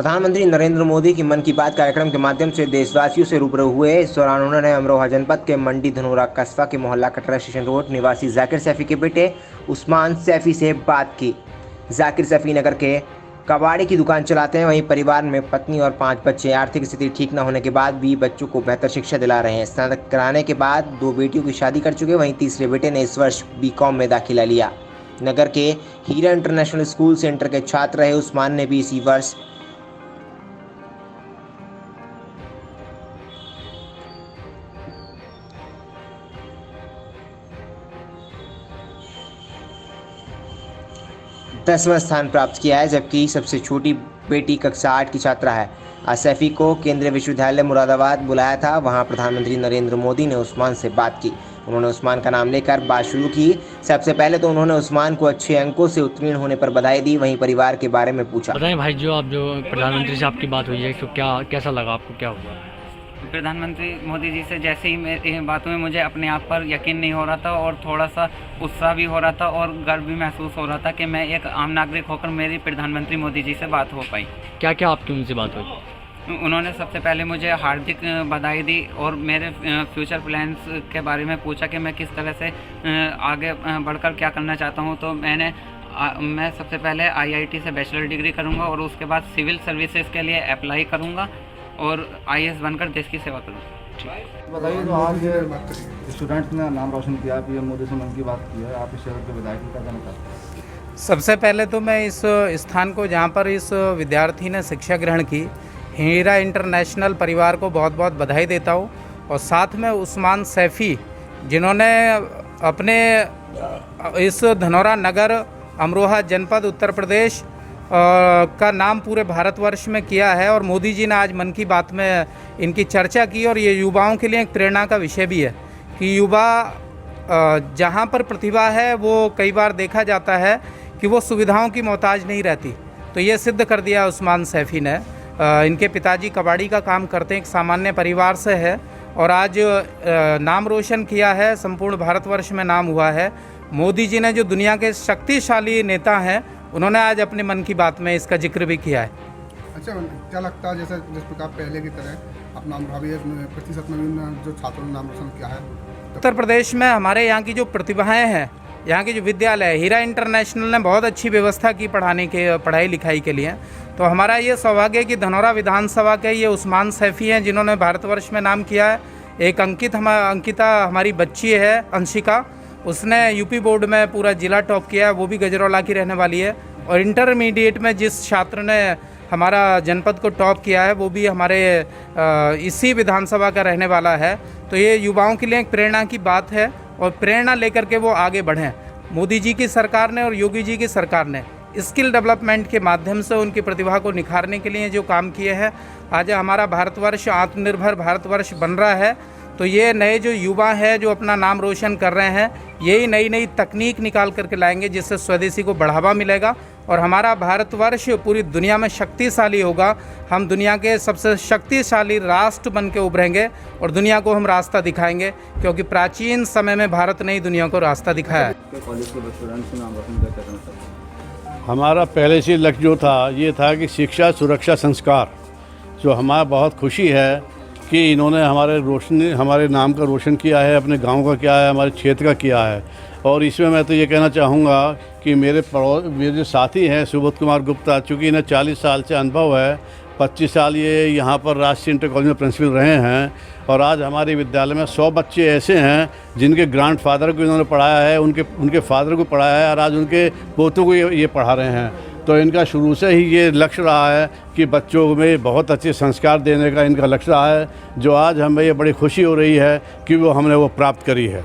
प्रधानमंत्री नरेंद्र मोदी की मन की बात कार्यक्रम के माध्यम से देशवासियों से रूबरू हुए। इस दौरान उन्होंने अमरोहा जनपद के मंडी धनोरा कस्बा के मोहल्ला कटरा स्टेशन रोड निवासी जाकिर सैफी के बेटे उस्मान सैफी से बात की। जाकिर सैफी नगर के कबाड़ी की दुकान चलाते हैं। वहीं परिवार में पत्नी और 5 बच्चे। आर्थिक स्थिति ठीक न होने के बाद भी बच्चों को बेहतर शिक्षा दिला रहे हैं। स्नातक कराने के बाद 2 बेटियों की शादी कर चुके। वहीं तीसरे बेटे ने इस वर्ष बीकॉम में दाखिला लिया। नगर के हीरा इंटरनेशनल स्कूल सेंटर के छात्र रहे उस्मान ने भी इसी वर्ष दसवां स्थान प्राप्त किया है, जबकि सबसे छोटी बेटी कक्षा 8 की छात्रा है। आज सैफी को केंद्रीय विश्वविद्यालय मुरादाबाद बुलाया था। वहां प्रधानमंत्री नरेंद्र मोदी ने उस्मान से बात की। उन्होंने उस्मान का नाम लेकर बात शुरू की। सबसे पहले तो उन्होंने उस्मान को अच्छे अंकों से उत्तीर्ण होने पर बधाई दी। वहीं परिवार के बारे में पूछा। बताएं भाई, जो प्रधानमंत्री से आपकी बात हुई है, तो कैसा लगा आपको, क्या हुआ? प्रधानमंत्री मोदी जी से जैसे ही मेरी बातों में मुझे अपने आप पर यकीन नहीं हो रहा था और थोड़ा सा उत्साह भी हो रहा था और गर्व भी महसूस हो रहा था कि मैं एक आम नागरिक होकर मेरी प्रधानमंत्री मोदी जी से बात हो पाई। क्या क्या आपकी उनसे बात हुई? उन्होंने सबसे पहले मुझे हार्दिक बधाई दी और मेरे फ्यूचर प्लान्स के बारे में पूछा कि मैं किस तरह से आगे बढ़कर क्या करना चाहता हूँ। तो मैं सबसे पहले IIT से बैचलर डिग्री करूँगा और उसके बाद सिविल सर्विसेज के लिए अप्लाई करूँगा और IAS बनकर देश की सेवा करूँगा। बताइए, तो आज स्टूडेंट्स ने नाम रोशन किया, पीएम मोदी से मन की बात की है, आप इस शहर के विधायक क्या कहना चाहते हैं? सबसे पहले तो मैं इस स्थान को, जहाँ पर इस विद्यार्थी ने शिक्षा ग्रहण की, हीरा इंटरनेशनल परिवार को बहुत बहुत बधाई देता हूँ। और साथ में उस्मान सैफी, जिन्होंने अपने इस धनौरा नगर अमरोहा जनपद उत्तर प्रदेश का नाम पूरे भारतवर्ष में किया है। और मोदी जी ने आज मन की बात में इनकी चर्चा की और ये युवाओं के लिए एक प्रेरणा का विषय भी है कि युवा जहाँ पर प्रतिभा है वो कई बार देखा जाता है कि वो सुविधाओं की मोहताज नहीं रहती। तो ये सिद्ध कर दिया उस्मान सैफी ने। इनके पिताजी कबाड़ी का काम करते हैं, एक सामान्य परिवार से है और आज नाम रोशन किया है, संपूर्ण भारतवर्ष में नाम हुआ है। मोदी जी ने, जो दुनिया के शक्तिशाली नेता हैं, उन्होंने आज अपने मन की बात में इसका जिक्र भी किया है। अच्छा, क्या लगता है जैसे जिस प्रकार पहले की तरह अपना प्रतिशत में भी जो छात्रों ने नाम रोशन किया है उत्तर प्रदेश में, हमारे यहाँ की जो प्रतिभाएं हैं, यहाँ के जो विद्यालय है, हीरा इंटरनेशनल ने बहुत अच्छी व्यवस्था की पढ़ाई लिखाई के लिए। तो हमारा ये सौभाग्य है कि धनौरा विधानसभा के ये उस्मान सैफी हैं जिन्होंने भारतवर्ष में नाम किया है। एक अंकिता हमारी बच्ची है, अंशिका, उसने यूपी बोर्ड में पूरा जिला टॉप किया है, वो भी गजरौला की रहने वाली है। और इंटरमीडिएट में जिस छात्र ने हमारा जनपद को टॉप किया है वो भी हमारे इसी विधानसभा का रहने वाला है। तो ये युवाओं के लिए एक प्रेरणा की बात है और प्रेरणा लेकर के वो आगे बढ़ें। मोदी जी की सरकार ने और योगी जी की सरकार ने स्किल डेवलपमेंट के माध्यम से उनकी प्रतिभा को निखारने के लिए जो काम किए हैं, आज हमारा भारतवर्ष आत्मनिर्भर भारतवर्ष बन रहा है। तो ये नए जो युवा हैं जो अपना नाम रोशन कर रहे हैं, यही नई नई तकनीक निकाल करके लाएंगे जिससे स्वदेशी को बढ़ावा मिलेगा और हमारा भारतवर्ष पूरी दुनिया में शक्तिशाली होगा। हम दुनिया के सबसे शक्तिशाली राष्ट्र बन के उभरेंगे और दुनिया को हम रास्ता दिखाएंगे, क्योंकि प्राचीन समय में भारत ने ही दुनिया को रास्ता दिखाया है। हमारा पहले से लक्ष्य जो था ये था कि शिक्षा, सुरक्षा, संस्कार, जो हमारा बहुत खुशी है कि इन्होंने हमारे नाम का रोशन किया है, अपने गांव का किया है, हमारे क्षेत्र का किया है। और इसमें मैं तो ये कहना चाहूँगा कि मेरे जो साथी हैं सुबोध कुमार गुप्ता, चूँकि इन्हें 40 साल से अनुभव है, 25 साल ये यहाँ पर राष्ट्रीय इंटर कॉलेज में प्रिंसिपल रहे हैं और आज हमारे विद्यालय में 100 बच्चे ऐसे हैं जिनके ग्रैंड फादर को इन्होंने पढ़ाया है, उनके फादर को पढ़ाया है और आज उनके पोतों को ये पढ़ा रहे हैं। तो इनका शुरू से ही ये लक्ष्य रहा है कि बच्चों में बहुत अच्छे संस्कार देने का इनका लक्ष्य रहा है, जो आज हमें ये बड़ी खुशी हो रही है कि हमने वो प्राप्त करी है।